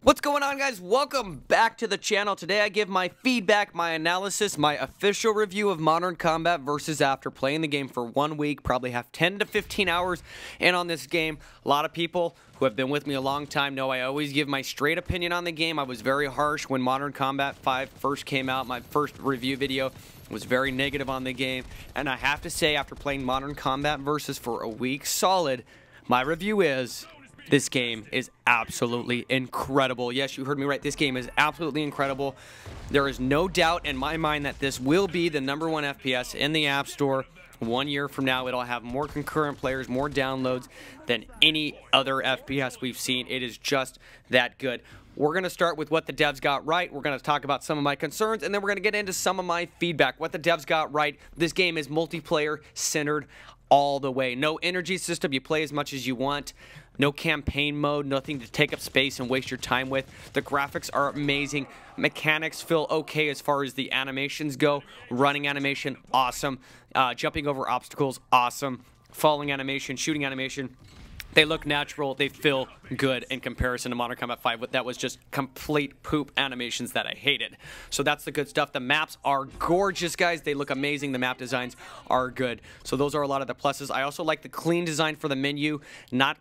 What's going on, guys? Welcome back to the channel. Today I give my feedback, my analysis, my official review of Modern Combat versus after playing the game for 1 week, probably have 10 to 15 hours in on this game. A lot of people who have been with me a long time know I always give my straight opinion on the game. I was very harsh when Modern Combat 5 first came out. My first review video was very negative on the game, and I have to say, after playing Modern Combat versus for a week solid, my review is this game is absolutely incredible. Yes, you heard me right. This game is absolutely incredible. There is no doubt in my mind that this will be the #1 FPS in the App Store. 1 year from now, it'll have more concurrent players, more downloads than any other FPS we've seen. It is just that good. We're going to start with what the devs got right. We're going to talk about some of my concerns, and then we're going to get into some of my feedback. What the devs got right. This game is multiplayer centered all the way. No energy system. You play as much as you want. No campaign mode, nothing to take up space and waste your time with. The graphics are amazing. Mechanics feel okay as far as the animations go. Running animation, awesome. Jumping over obstacles, awesome. Falling animation, shooting animation. They look natural. They feel good in comparison to Modern Combat 5. That was just complete poop animations that I hated. So that's the good stuff. The maps are gorgeous, guys. They look amazing. The map designs are good. So those are a lot of the pluses. I also like the clean design for the menu. Not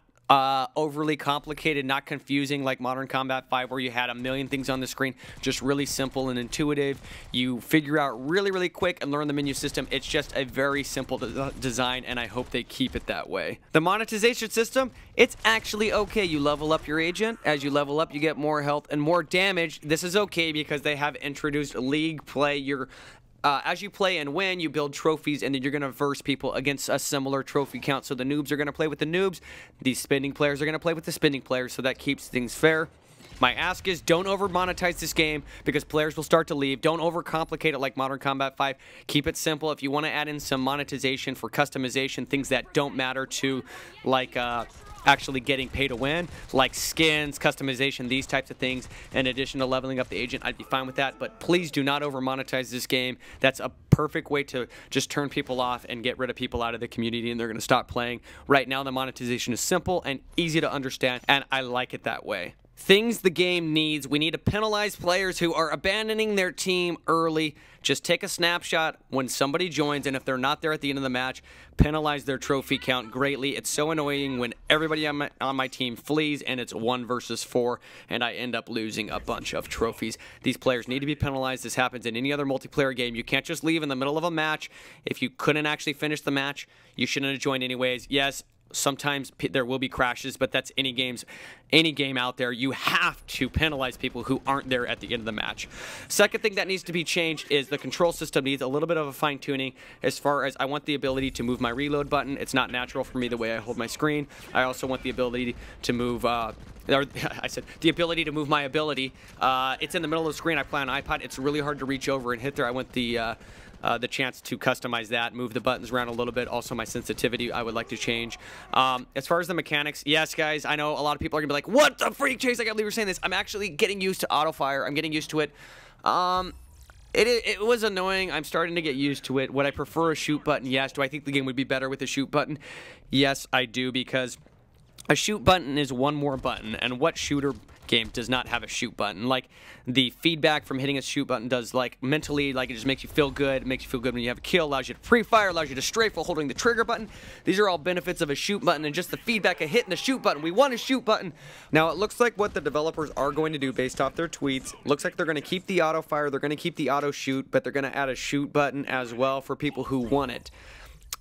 overly complicated, not confusing like Modern Combat 5 where you had a million things on the screen. Just really simple and intuitive. You figure out really quick and learn the menu system. It's just a very simple design, and I hope they keep it that way. The monetization system, it's actually okay. You level up your agent. As you level up, you get more health and more damage. This is okay because they have introduced league play. As you play and win, you build trophies, and then you're going to verse people against a similar trophy count. So the noobs are going to play with the noobs. These spending players are going to play with the spending players, so that keeps things fair. My ask is don't over-monetize this game because players will start to leave. Don't overcomplicate it like Modern Combat 5. Keep it simple. If you want to add in some monetization for customization, things that don't matter to, like actually getting pay to win, like skins, customization, these types of things, in addition to leveling up the agent, I'd be fine with that. But please do not over monetize this game. That's a perfect way to just turn people off and get rid of people out of the community, and they're going to stop playing. Right now the monetization is simple and easy to understand, and I like it that way. Things the game needs: we need to penalize players who are abandoning their team early. Just take a snapshot when somebody joins, and if they're not there at the end of the match, penalize their trophy count greatly. It's so annoying when everybody on my team flees and it's 1 versus 4, and I end up losing a bunch of trophies. These players need to be penalized. This happens in any other multiplayer game. You can't just leave in the middle of a match. If you couldn't actually finish the match, you shouldn't have joined anyways. Yes, sometimes there will be crashes, but that's any game out there. You have to penalize people who aren't there at the end of the match. Second thing that needs to be changed is the control system needs a little bit of a fine-tuning. As far as I want the ability to move my reload button. It's not natural for me the way I hold my screen. I also want the ability to move the ability to move my ability. It's in the middle of the screen. I play on iPod. It's really hard to reach over and hit there. I want the chance to customize that, move the buttons around a little bit. Also, my sensitivity I would like to change. As far as the mechanics, yes, guys, I know a lot of people are going to be like, what the freak, Chase? I can't believe you're saying this. I'm actually getting used to autofire. I'm getting used to it. It was annoying. I'm starting to get used to it. Would I prefer a shoot button? Yes. Do I think the game would be better with a shoot button? Yes, I do, because a shoot button is one more button, and what shooter game does not have a shoot button? Like, the feedback from hitting a shoot button does, like, mentally, like, it just makes you feel good. It makes you feel good when you have a kill, allows you to pre-fire, allows you to strafe while holding the trigger button. These are all benefits of a shoot button, and just the feedback of hitting the shoot button. We want a shoot button. Now, it looks like what the developers are going to do based off their tweets, looks like they're going to keep the auto fire, they're going to keep the auto shoot, but they're going to add a shoot button as well for people who want it.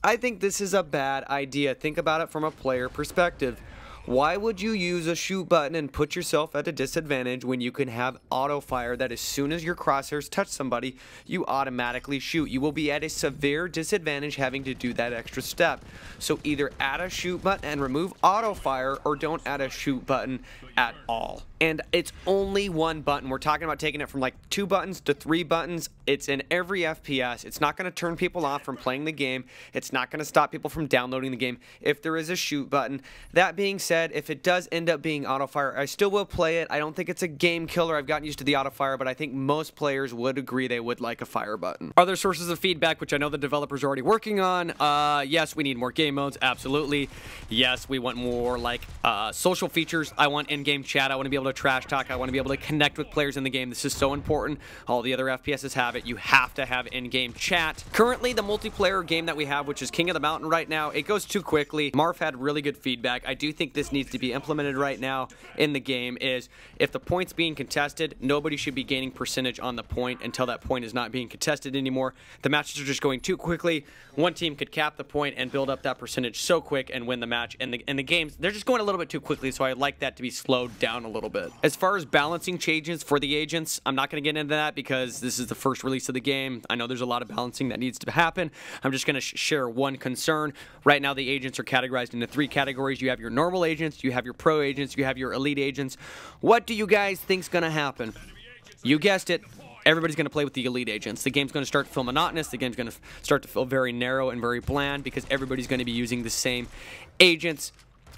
I think this is a bad idea. Think about it from a player perspective. Why would you use a shoot button and put yourself at a disadvantage when you can have auto fire that as soon as your crosshairs touch somebody, you automatically shoot? You will be at a severe disadvantage having to do that extra step. So either add a shoot button and remove auto fire, or don't add a shoot button at all. And it's only one button. We're talking about taking it from like 2 buttons to 3 buttons. It's in every FPS. It's not going to turn people off from playing the game. It's not going to stop people from downloading the game if there is a shoot button. That being said, said, if it does end up being autofire, I still will play it. I don't think it's a game killer. I've gotten used to the autofire, but I think most players would agree they would like a fire button. Other sources of feedback, which I know the developers are already working on. Yes, we need more game modes. Absolutely. Yes, we want more like social features. I want in-game chat. I want to be able to trash talk. I want to be able to connect with players in the game. This is so important. All the other FPSs have it. You have to have in-game chat. Currently, the multiplayer game that we have, which is King of the Mountain right now, it goes too quickly. Marv had really good feedback. I do think this needs to be implemented right now in the game. Is if the point's being contested, nobody should be gaining percentage on the point until that point is not being contested anymore. The matches are just going too quickly. One team could cap the point and build up that percentage so quick and win the match. And the games, they're just going a little bit too quickly, so I like that to be slowed down a little bit. As far as balancing changes for the agents, I'm not going to get into that because this is the first release of the game. I know there's a lot of balancing that needs to happen. I'm just going to share one concern. Right now, the agents are categorized into 3 categories. You have your normal agents, you have your pro agents, you have your elite agents. What do you guys think's going to happen? You guessed it. Everybody's going to play with the elite agents. The game's going to start to feel monotonous. The game's going to start to feel very narrow and very bland because everybody's going to be using the same agents.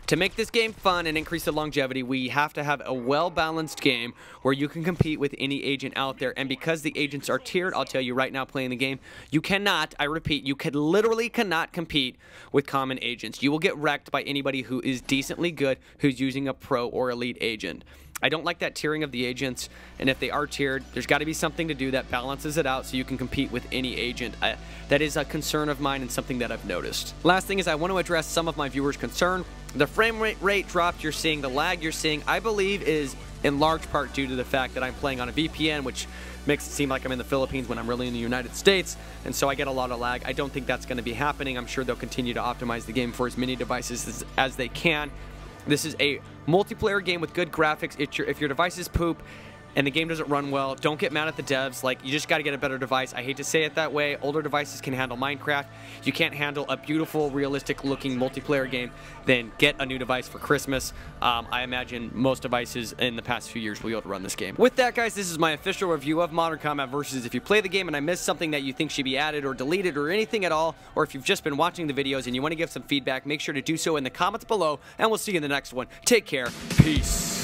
To make this game fun and increase the longevity, we have to have a well-balanced game where you can compete with any agent out there. And because the agents are tiered, I'll tell you right now playing the game, you cannot, I repeat, you literally cannot compete with common agents. You will get wrecked by anybody who is decently good, who's using a pro or elite agent. I don't like that tiering of the agents, and if they are tiered, there's got to be something to do that balances it out so you can compete with any agent. That is a concern of mine and something that I've noticed. Last thing is I want to address some of my viewers' concern. The frame rate drop you're seeing, the lag you're seeing, I believe is in large part due to the fact that I'm playing on a VPN, which makes it seem like I'm in the Philippines when I'm really in the United States, and so I get a lot of lag. I don't think that's going to be happening. I'm sure they'll continue to optimize the game for as many devices as they can. This is a multiplayer game with good graphics. If your devices poop and the game doesn't run well, don't get mad at the devs. Like, you just got to get a better device. I hate to say it that way. Older devices can handle Minecraft. You can't handle a beautiful, realistic-looking multiplayer game, then get a new device for Christmas. I imagine most devices in the past few years will be able to run this game. With that, guys, this is my official review of Modern Combat Versus. If you play the game and I missed something that you think should be added or deleted or anything at all, or if you've just been watching the videos and you want to give some feedback, make sure to do so in the comments below, and we'll see you in the next one. Take care. Peace.